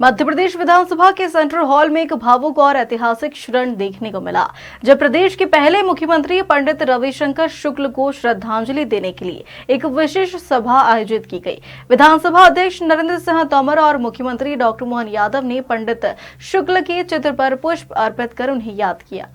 मध्य प्रदेश विधानसभा के central hall में एक भावुक और ऐतिहासिक क्षण देखने को मिला, जब प्रदेश के पहले मुख्यमंत्री पंडित रविशंकर शुक्ल को श्रद्धांजलि देने के लिए एक विशेष सभा आयोजित की गई। विधानसभा अध्यक्ष नरेंद्र सिंह तोमर और मुख्यमंत्री डॉक्टर मोहन यादव ने पंडित शुक्ल के चित्र पर पुष्प अर्पित कर उन्हें याद किया।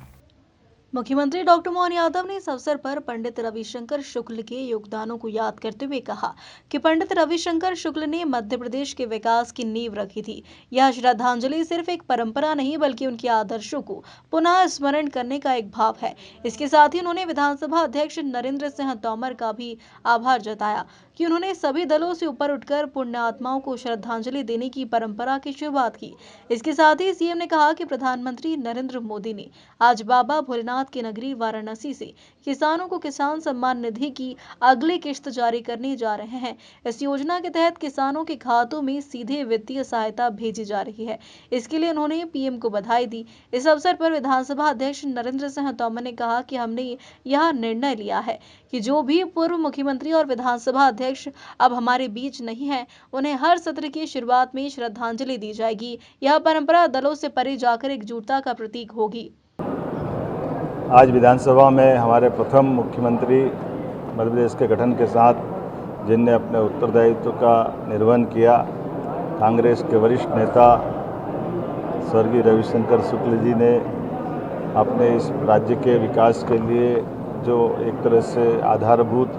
मुख्यमंत्री डॉक्टर मोहन यादव ने इस अवसर पर पंडित रविशंकर शुक्ल के योगदानों को याद करते हुए कहा कि पंडित रविशंकर शुक्ल ने मध्य प्रदेश के विकास की नींव रखी थी। यह श्रद्धांजलि सिर्फ एक परंपरा नहीं बल्कि उनके आदर्शों को पुनः स्मरण करने का एक भाव है। इसके साथ ही उन्होंने विधानसभा अध्यक्ष नरेंद्र सिंह तोमर का भी आभार जताया कि उन्होंने सभी दलों से ऊपर उठकर पुण्य आत्माओं को श्रद्धांजलि देने की परंपरा की शुरुआत की। इसके साथ ही सीएम ने कहा कि प्रधानमंत्री नरेंद्र मोदी ने आज बाबा भोलेनाथ की नगरी वाराणसी से किसानों को किसान सम्मान निधि की अगली किश्त जारी करने जा रहे हैं। इस योजना के तहत किसानों के खातों में सीधे वित्तीय सहायता भेजी जा रही है। इसके लिए उन्होंने पीएम को बधाई दी। इस अवसर पर विधानसभा अध्यक्ष नरेंद्र सिंह तोमर ने कहा कि हमने यह निर्णय लिया है कि जो भी पूर्व मुख्यमंत्री और विधानसभा अध्यक्ष अब हमारे बीच नहीं है, उन्हें हर सत्र की शुरुआत में श्रद्धांजलि दी जाएगी। यह परंपरा दलों से परे जाकर एकजुटता का प्रतीक होगी। आज विधानसभा में हमारे प्रथम मुख्यमंत्री मध्य प्रदेश के गठन के साथ जिनने अपने उत्तरदायित्व का निर्वहन किया, कांग्रेस के वरिष्ठ नेता स्वर्गीय रविशंकर शुक्ल जी ने अपने इस राज्य के विकास के लिए जो एक तरह से आधारभूत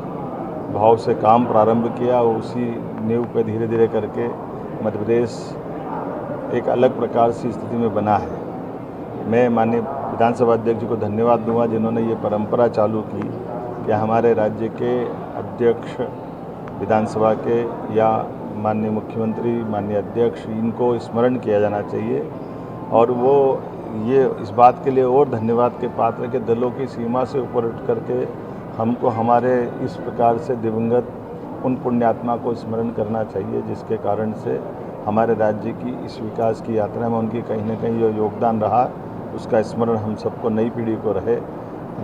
भाव से काम प्रारंभ किया, उसी नींव पे धीरे धीरे करके मध्य प्रदेश एक अलग प्रकार की स्थिति में बना है। मैं माननीय विधानसभा अध्यक्ष जी को धन्यवाद दूंगा जिन्होंने ये परंपरा चालू की कि हमारे राज्य के अध्यक्ष विधानसभा के या माननीय मुख्यमंत्री, माननीय अध्यक्ष, इनको स्मरण किया जाना चाहिए। और वो ये इस बात के लिए और धन्यवाद के पात्र के दलों की सीमा से ऊपर उठ करके हमको हमारे इस प्रकार से दिवंगत उन पुण्यात्मा को स्मरण करना चाहिए जिसके कारण से हमारे राज्य की इस विकास की यात्रा में उनकी कहीं ना कहीं जो योगदान रहा, उसका स्मरण हम सबको, नई पीढ़ी को रहे।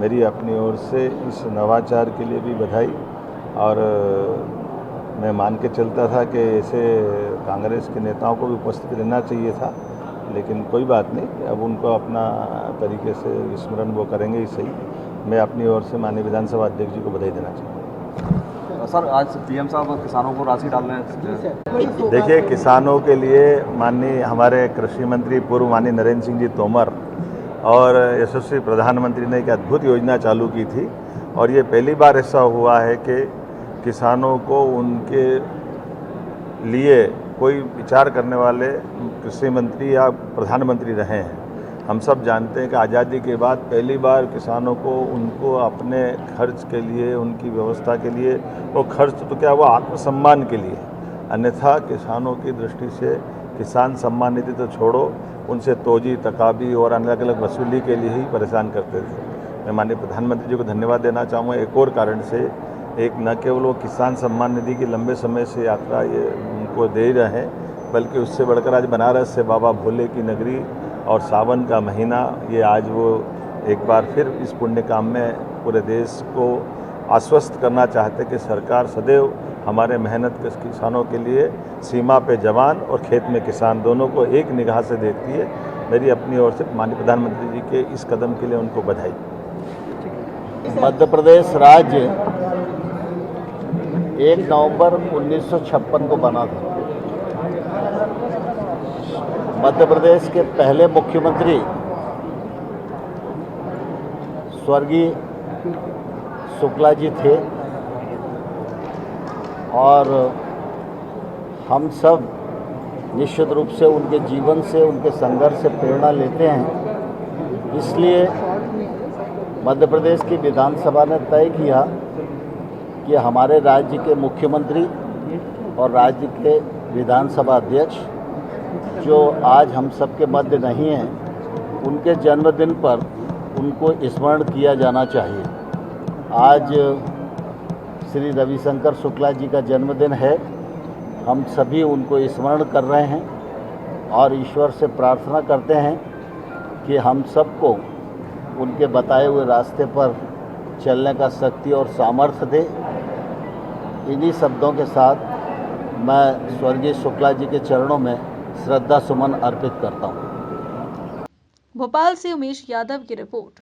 मेरी अपनी ओर से इस नवाचार के लिए भी बधाई। और मैं मान के चलता था कि ऐसे कांग्रेस के नेताओं को भी उपस्थित रहना चाहिए था, लेकिन कोई बात नहीं, अब उनको अपना तरीके से स्मरण वो करेंगे ही सही। मैं अपनी ओर से माननीय विधानसभा अध्यक्ष जी को बधाई देना चाहूँगा। सर, आज पीएम साहब किसानों को राशि डालने हैं। देखिए, किसानों के लिए माननीय हमारे कृषि मंत्री पूर्व माननीय नरेंद्र सिंह जी तोमर और यशस्वी प्रधानमंत्री ने एक अद्भुत योजना चालू की थी। और ये पहली बार ऐसा हुआ है कि किसानों को उनके लिए कोई विचार करने वाले कृषि मंत्री या प्रधानमंत्री रहे हैं। हम सब जानते हैं कि आज़ादी के बाद पहली बार किसानों को उनको अपने खर्च के लिए, उनकी व्यवस्था के लिए, वो खर्च तो क्या, वो आत्मसम्मान के लिए। अन्यथा किसानों की दृष्टि से किसान सम्मान निधि तो छोड़ो, उनसे तोजी, तकाबी और अलग अलग वसूली के लिए ही परेशान करते थे। मैं माननीय प्रधानमंत्री जी को धन्यवाद देना चाहूँगा एक और कारण से। एक, न केवल वो किसान सम्मान निधि की लंबे समय से यात्रा ये उनको दे रहे हैं, बल्कि उससे बढ़कर आज बनारस से बाबा भोले की नगरी और सावन का महीना, ये आज वो एक बार फिर इस पुण्य काम में पूरे देश को आश्वस्त करना चाहते कि सरकार सदैव हमारे मेहनत के किसानों के लिए सीमा पे जवान और खेत में किसान दोनों को एक निगाह से देखती है। मेरी अपनी ओर से माननीय प्रधानमंत्री जी के इस कदम के लिए उनको बधाई। मध्य प्रदेश राज्य 1 नवंबर 1956 को बना था। मध्य प्रदेश के पहले मुख्यमंत्री स्वर्गीय शुक्ला जी थे और हम सब निश्चित रूप से उनके जीवन से, उनके संघर्ष से प्रेरणा लेते हैं। इसलिए मध्य प्रदेश की विधानसभा ने तय किया कि हमारे राज्य के मुख्यमंत्री और राज्य के विधानसभा अध्यक्ष जो आज हम सब के मध्य नहीं हैं, उनके जन्मदिन पर उनको स्मरण किया जाना चाहिए। आज श्री रविशंकर शुक्ला जी का जन्मदिन है। हम सभी उनको स्मरण कर रहे हैं और ईश्वर से प्रार्थना करते हैं कि हम सबको उनके बताए हुए रास्ते पर चलने का शक्ति और सामर्थ्य दे। इन्हीं शब्दों के साथ मैं स्वर्गीय शुक्ला जी के चरणों में श्रद्धा सुमन अर्पित करता हूँ। भोपाल से उमेश यादव की रिपोर्ट।